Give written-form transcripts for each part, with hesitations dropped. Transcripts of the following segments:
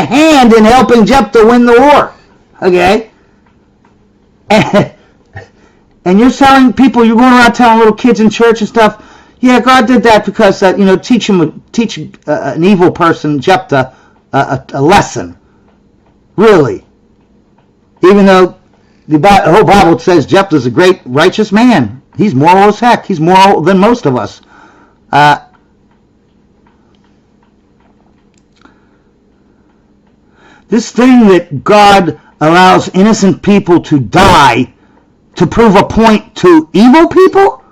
a hand in helping Jephthah win the war. Okay? And you're telling people, you're going around telling little kids in church and stuff, yeah, God did that because, teach an evil person, Jephthah, a lesson. Really. Even though the whole Bible says Jephthah's a great, righteous man. He's moral as heck. He's moral than most of us. This thing that God allows innocent people to die to prove a point to evil people?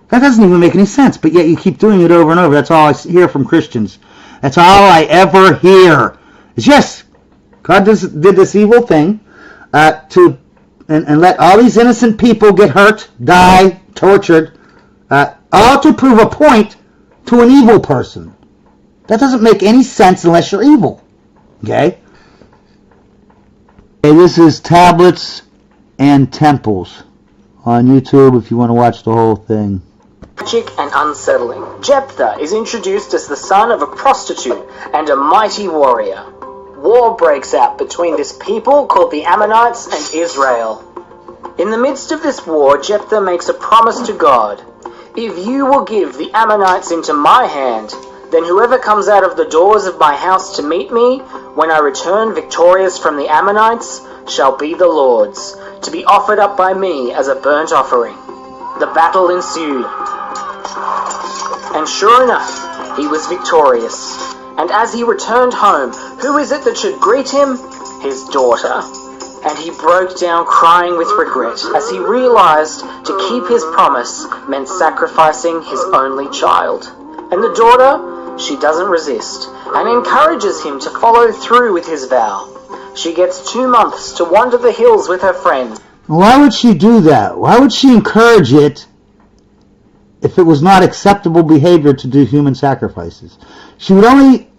That doesn't even make any sense, but yet you keep doing it over and over. That's all I hear from Christians. That's all I ever hear. Is yes, God did this evil thing and let all these innocent people get hurt, die, tortured, all to prove a point to an evil person. That doesn't make any sense unless you're evil. Okay? Okay, this is Tablets and Temples on YouTube if you want to watch the whole thing. Tragic and unsettling. Jephthah is introduced as the son of a prostitute and a mighty warrior. War breaks out between this people called the Ammonites and Israel. In the midst of this war, Jephthah makes a promise to God. If you will give the Ammonites into my hand, then whoever comes out of the doors of my house to meet me, when I return victorious from the Ammonites, shall be the Lord's, to be offered up by me as a burnt offering. The battle ensued. And sure enough, he was victorious. And as he returned home, who is it that should greet him? His daughter. And he broke down crying with regret, as he realized to keep his promise meant sacrificing his only child. And the daughter, she doesn't resist, and encourages him to follow through with his vow. She gets 2 months to wander the hills with her friends. Why would she do that? Why would she encourage it if it was not acceptable behavior to do human sacrifices? She would only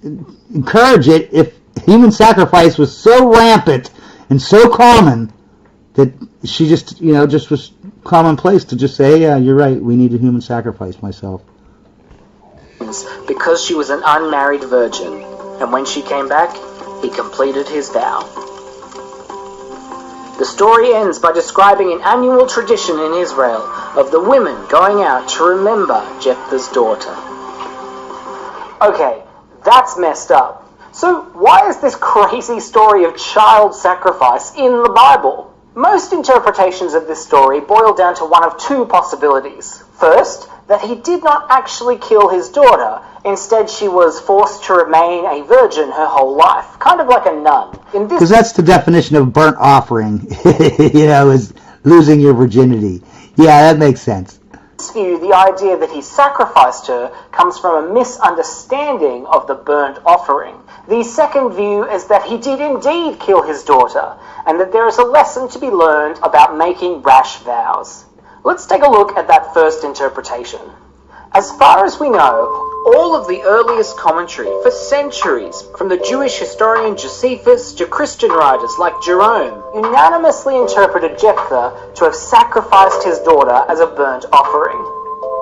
encourage it if human sacrifice was so rampant and so common that she just was commonplace to just say, yeah, you're right, we need a human sacrifice myself. Because she was an unmarried virgin, and when she came back, he completed his vow. The story ends by describing an annual tradition in Israel of the women going out to remember Jephthah's daughter. Okay, that's messed up. So why is this crazy story of child sacrifice in the Bible? Most interpretations of this story boil down to one of 2 possibilities. First, that he did not actually kill his daughter. Instead, she was forced to remain a virgin her whole life, kind of like a nun. Because that's the definition of burnt offering, is losing your virginity. Yeah, that makes sense. In this view, the idea that he sacrificed her comes from a misunderstanding of the burnt offering. The second view is that he did indeed kill his daughter, and that there is a lesson to be learned about making rash vows. Let's take a look at that first interpretation. As far as we know, all of the earliest commentary for centuries, from the Jewish historian Josephus to Christian writers like Jerome, unanimously interpreted Jephthah to have sacrificed his daughter as a burnt offering.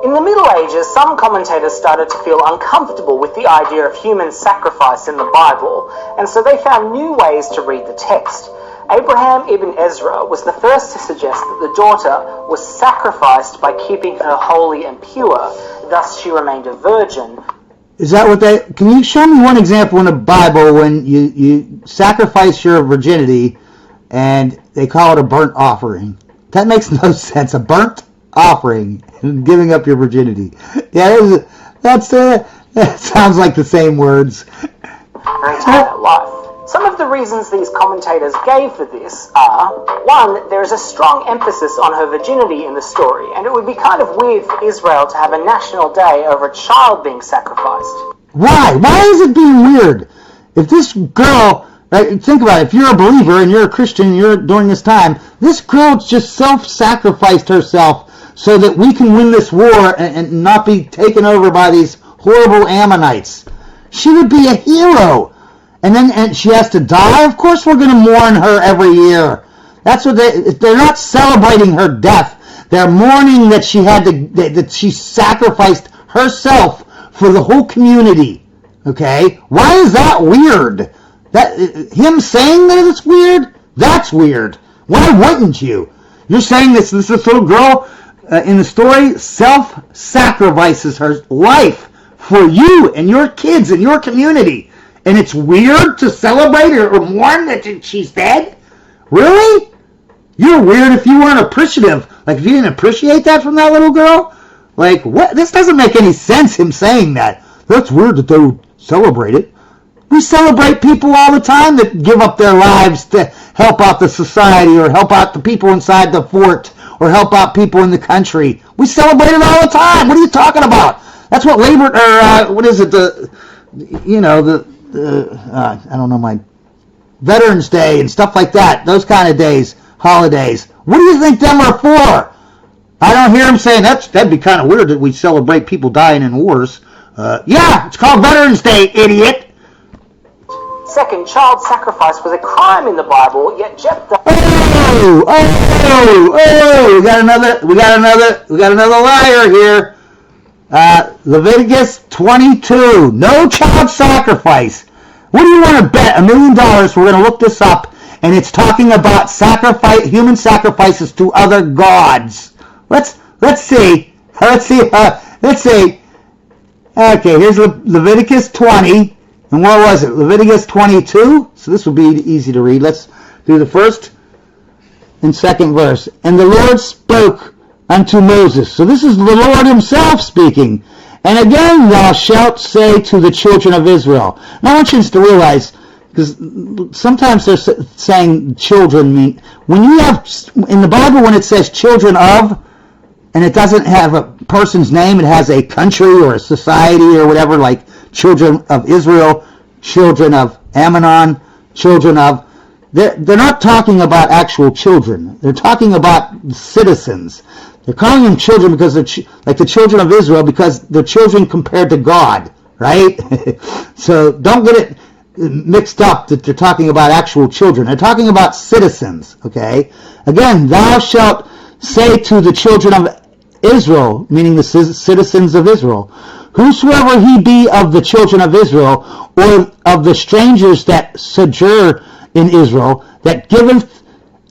In the Middle Ages, some commentators started to feel uncomfortable with the idea of human sacrifice in the Bible, and so they found new ways to read the text. Abraham ibn Ezra was the first to suggest that the daughter was sacrificed by keeping her holy and pure, thus she remained a virgin. Is that what can you show me one example in the Bible when you sacrifice your virginity and they call it a burnt offering? That makes no sense. A burnt offering and giving up your virginity. Yeah, that sounds like the same words. Her entire life. Some of the reasons these commentators gave for this are, 1, there is a strong emphasis on her virginity in the story, and it would be kind of weird for Israel to have a national day over a child being sacrificed. Why? Why is it being weird? If this girl, think about it, if you're a believer and you're a Christian during this time, this girl just self-sacrificed herself so that we can win this war and not be taken over by these horrible Ammonites. She would be a hero. And she has to die? Of course we're going to mourn her every year. That's what they're not celebrating her death. They're mourning that that she sacrificed herself for the whole community. Okay? Why is that weird? Him saying that it's weird, that's weird. Why wouldn't you? You're saying this little girl in the story self-sacrifices her life for you and your kids and your community. And it's weird to celebrate or mourn that she's dead? Really? You're weird if you weren't appreciative. Like, if you didn't appreciate that from that little girl? Like, what? This doesn't make any sense, him saying that. That's weird that they would celebrate it. We celebrate people all the time that give up their lives to help out the society or help out the people inside the fort or help out people in the country. We celebrate it all the time. What are you talking about? That's what labor, or what is it? I don't know, my Veterans Day and stuff like that. Those kind of days, holidays. What do you think them are for? I don't hear him saying that'd be kind of weird that we celebrate people dying in wars. Yeah, it's called Veterans Day, idiot. Second, child sacrifice was a crime in the Bible, yet Jephthah... We got another liar here. Leviticus 22, no child sacrifice. What do you want to bet? $1 million. We're going to look this up, and it's talking about human sacrifices to other gods. Let's see. Okay, here's Leviticus 20. And what was it? Leviticus 22? So this will be easy to read. Let's do the first and second verse. And the Lord spoke unto Moses. So this is the Lord himself speaking. And again thou shalt say to the children of Israel. Now I want you to realize, because sometimes they're saying children mean, when you have, in the Bible when it says children of, and it doesn't have a person's name, it has a country or a society or whatever, like children of Israel, children of Ammon, children of... They're not talking about actual children. They're talking about citizens. They're calling them children because they're like the children of Israel, because they're children compared to God, right? So don't get it mixed up that they're talking about actual children. They're talking about citizens, okay? Again, thou shalt say to the children of Israel, meaning the citizens of Israel, whosoever he be of the children of Israel, or of the strangers that sojourn in Israel, that giveth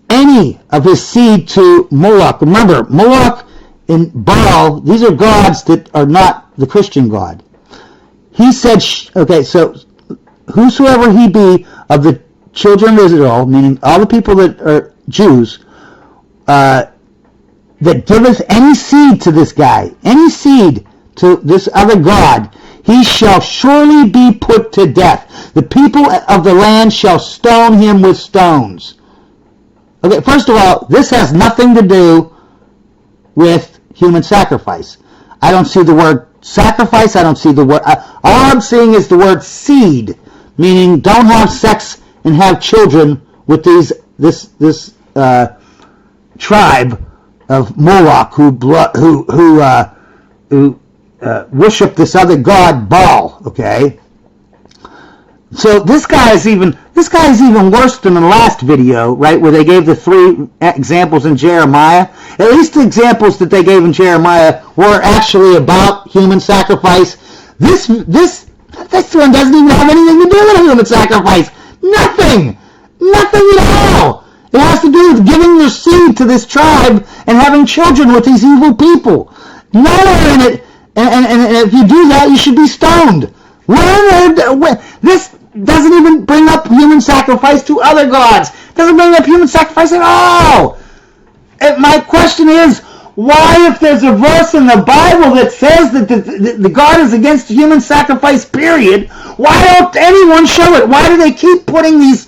any of his seed to Moloch. Remember, Moloch and Baal, these are gods that are not the Christian God. He said, okay, so whosoever he be of the children of Israel, meaning all the people that are Jews, that giveth any seed to this guy, any seed to this other god, he shall surely be put to death. The people of the land shall stone him with stones. Okay, first of all, this has nothing to do with human sacrifice. I don't see the word sacrifice. I don't see the word... all I'm seeing is the word seed, meaning don't have sex and have children with this tribe of Moloch who worship this other god Baal. Okay, so this guy is even worse than the last video, right, where they gave the 3 examples in Jeremiah. At least the examples that they gave in Jeremiah were actually about human sacrifice. This one doesn't even have anything to do with human sacrifice. Nothing at all. It has to do with giving your seed to this tribe and having children with these evil people. Nowhere in it, and if you do that, you should be stoned. This doesn't even bring up human sacrifice to other gods. It doesn't bring up human sacrifice at all. And my question is, why, if there's a verse in the Bible that says that the God is against human sacrifice, period, why don't anyone show it? Why do they keep putting these...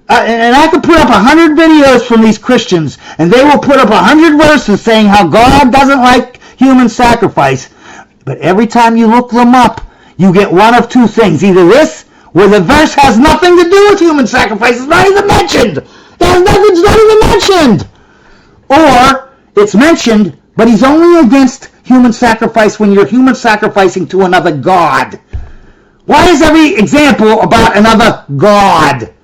and I could put up 100 videos from these Christians, and they will put up 100 verses saying how God doesn't like human sacrifice. But every time you look them up, you get one of 2 things. Either this, where the verse has nothing to do with human sacrifice, it's not even mentioned. It's not even mentioned. Or it's mentioned, but he's only against human sacrifice when you're human sacrificing to another god. Why is every example about another god?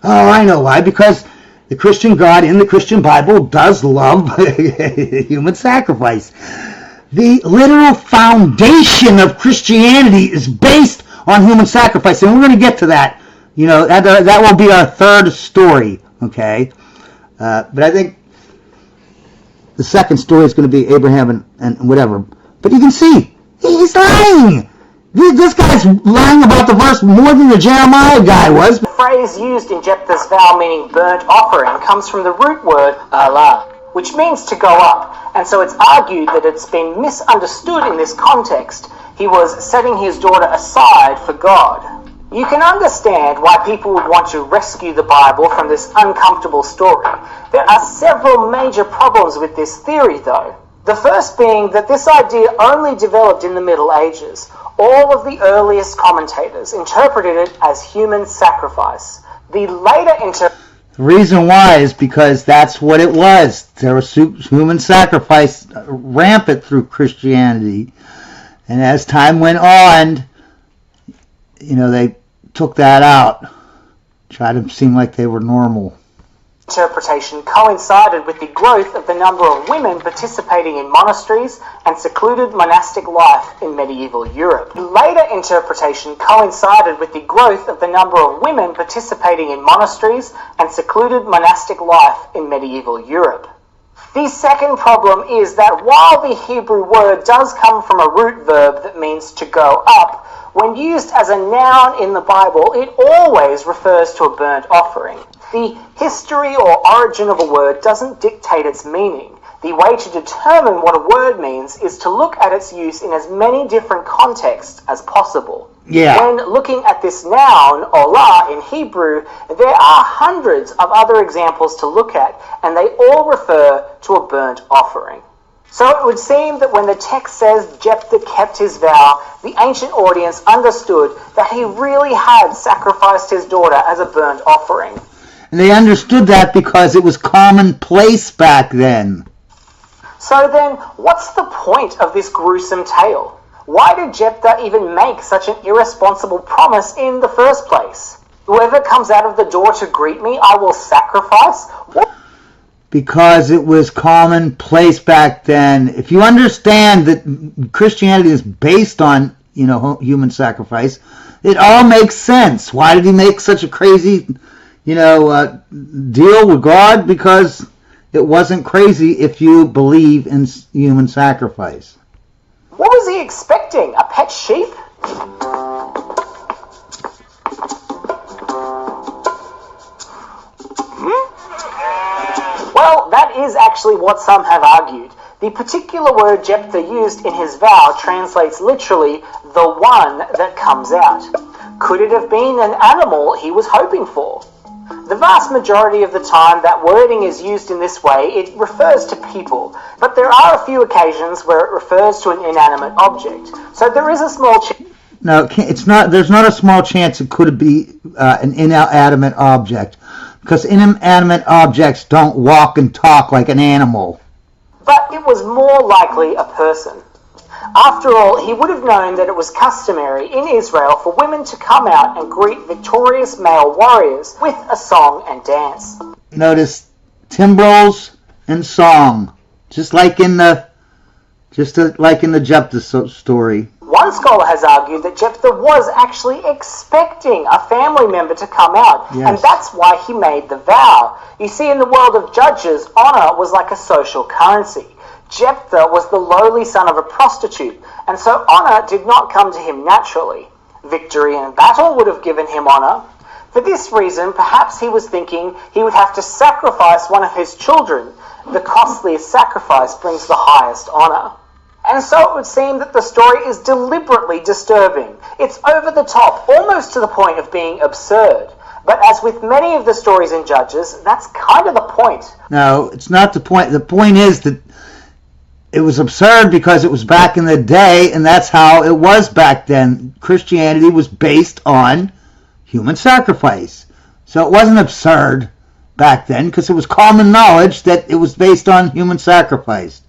Oh, I know why. Because the Christian God in the Christian Bible does love human sacrifice. The literal foundation of Christianity is based on human sacrifice. And we're going to get to that. You know, that will be our third story, okay? But I think the second story is going to be Abraham and whatever. But you can see, he's lying. This guy's lying about the verse more than the Jeremiah guy was. The phrase used in Jephthah's vow meaning burnt offering comes from the root word Allah, which means to go up, and so it's argued that it's been misunderstood in this context. He was setting his daughter aside for God. You can understand why people would want to rescue the Bible from this uncomfortable story. There are several major problems with this theory, though. The first being that this idea only developed in the Middle Ages. All of the earliest commentators interpreted it as human sacrifice. The later The reason why is because that's what it was. There was human sacrifice rampant through Christianity. And as time went on, you know, they took that out. Tried to seem like they were normal. Interpretation coincided with the growth of the number of women participating in monasteries and secluded monastic life in medieval Europe. Later interpretation coincided with the growth of the number of women participating in monasteries and secluded monastic life in medieval Europe. The second problem is that while the Hebrew word does come from a root verb that means to go up, when used as a noun in the Bible, it always refers to a burnt offering. The history or origin of a word doesn't dictate its meaning. The way to determine what a word means is to look at its use in as many different contexts as possible. Yeah. When looking at this noun, olah, in Hebrew, there are hundreds of other examples to look at, and they all refer to a burnt offering. So it would seem that when the text says Jephthah kept his vow, the ancient audience understood that he really had sacrificed his daughter as a burnt offering. And they understood that because it was commonplace back then. So then, what's the point of this gruesome tale? Why did Jephthah even make such an irresponsible promise in the first place? Whoever comes out of the door to greet me, I will sacrifice? What? Because it was commonplace back then. If you understand that Christianity is based on, you know, human sacrifice, it all makes sense. Why did he make such a crazy, you know, deal with God? Because it wasn't crazy if you believe in human sacrifice. What was he expecting? A pet sheep? Well, that is actually what some have argued. The particular word Jephthah used in his vow translates literally, the one that comes out. Could it have been an animal he was hoping for? The vast majority of the time that wording is used in this way, it refers to people, but there are a few occasions where it refers to an inanimate object. So there is a small chance. No, it's not. There's not a small chance it could be an inanimate object, because inanimate objects don't walk and talk like an animal. But it was more likely a person. After all, he would have known that it was customary in Israel for women to come out and greet victorious male warriors with a song and dance. Notice timbrels and song, just like in the Jephthah story. One scholar has argued that Jephthah was actually expecting a family member to come out, Yes. and that's why he made the vow. You see, in the world of judges, honor was like a social currency. Jephthah was the lowly son of a prostitute, and so honor did not come to him naturally. Victory in battle would have given him honor. For this reason, perhaps he was thinking he would have to sacrifice one of his children. The costliest sacrifice brings the highest honor. And so it would seem that the story is deliberately disturbing. It's over the top, almost to the point of being absurd. But as with many of the stories in Judges, that's kind of the point. No, it's not the point. The point is that it was absurd because it was back in the day, and that's how it was back then. Christianity was based on human sacrifice. So it wasn't absurd back then because it was common knowledge that it was based on human sacrifice.